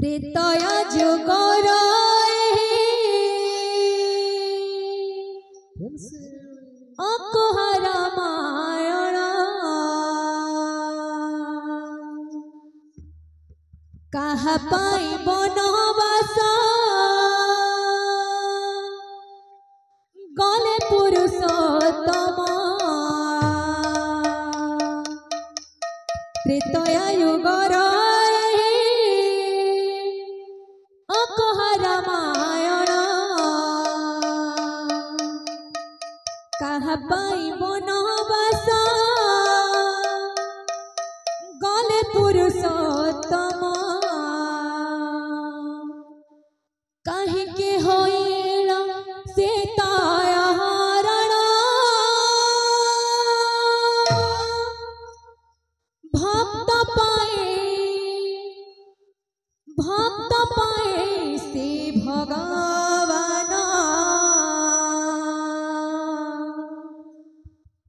त्रेतय जुगर अकुह रामायण कहा पाई बनवास गले पुरुषोत्तम त्रेतय युगर अकुह रामायण कहा पाई बनवास गले पुरुषोत्तम कहीं के होइल सीता हरण भक्त पाए से भगवान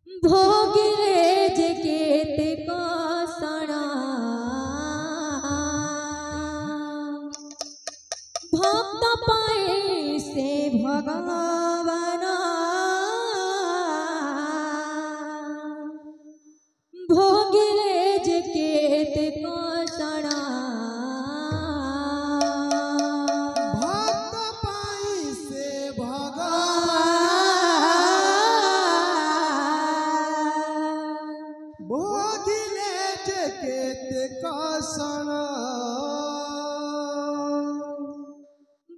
भोगिले जे केतेक सणा भक्त पाए से भगवान भोगिले जे केतेक सणा भक्त पाई से भगवान भोगिले जे केतेक सणा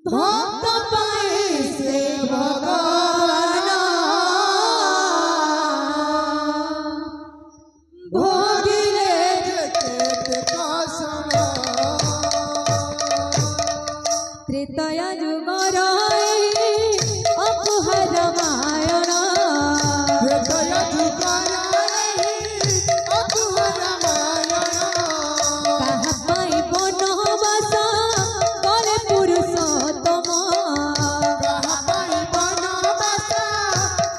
भक्त पाए से भगवान भोगिले जे केतेक सणा त्रेतय जुगर अकुह रामायण त्रेतय जुगर अकुह रामायण कहा पाई बनवास गले पुरुषोत्तम कहा पाई बनवास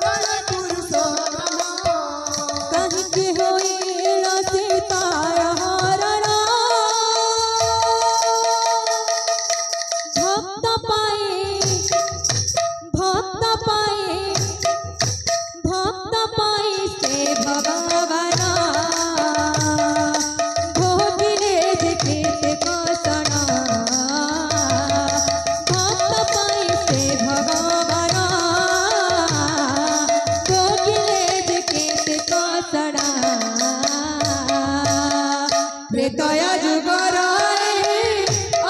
गले पुरुषोत्तम कहीं के होइल सीता हरण भक्त पाए से भगवान भोगिले जे केतेक सणा भक्त पाए से भगवान भोगिले जे केतेक सणा त्रेतय जुगर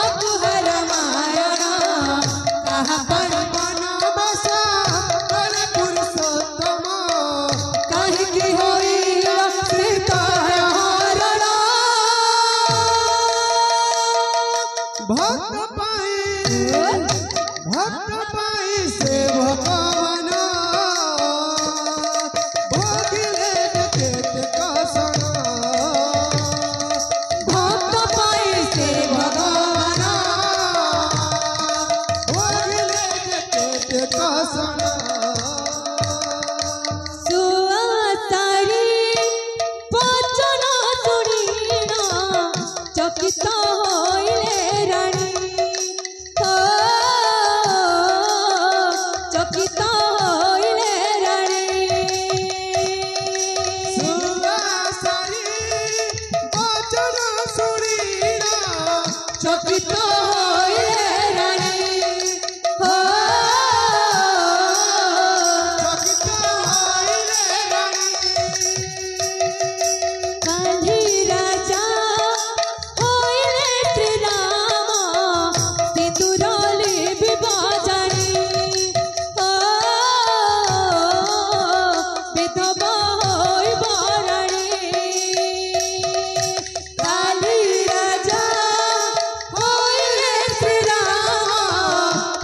अकुह रामायण कहा पाई बनवास गले पुरुषोत्तम कहीं की होइल सीता हरण भक्त पाई से भगवान भोगिले जे केतेक सणा भक्त पाए से भगवान भोगिले जे केतेक सणा सुआसारी वचन सुनिना चकित होइले रानी चकित होइले रानी सुवासरी वचन सुनिना चकित होइले रानी चकित होइले रानी कान्ही राजा होइले श्री राम सिंदूरले विभाजनी विधवा होई बरणी कान्ही राजा होइले श्री राम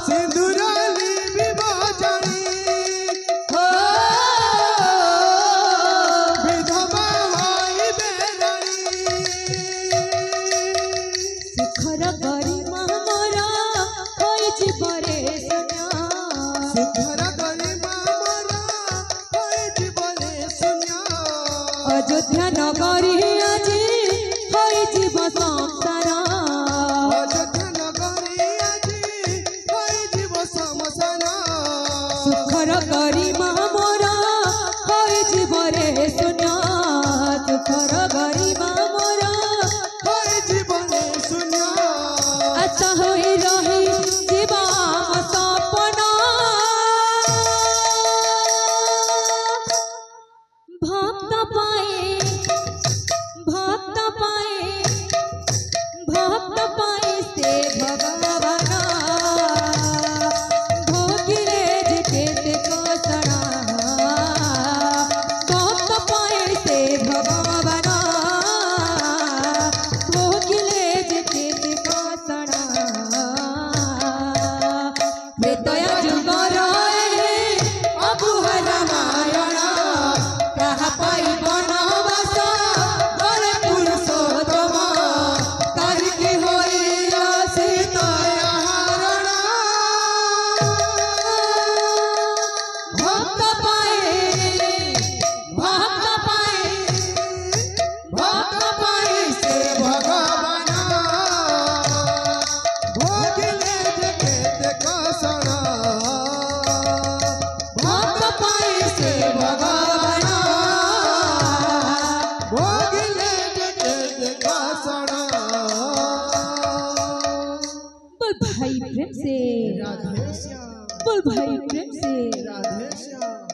सिंदूरली विभाजनी विधवा होई बेरणी सुखर गरिमा मोर होई जीवरे सुन्या सुखर गरिमा मोर होई जीवने शून्य अयोध्या नगरी आज होई जीव संसार अयोध्या भाई प्रेम से राधे श्याम बोल भाई प्रेम से राधे श्याम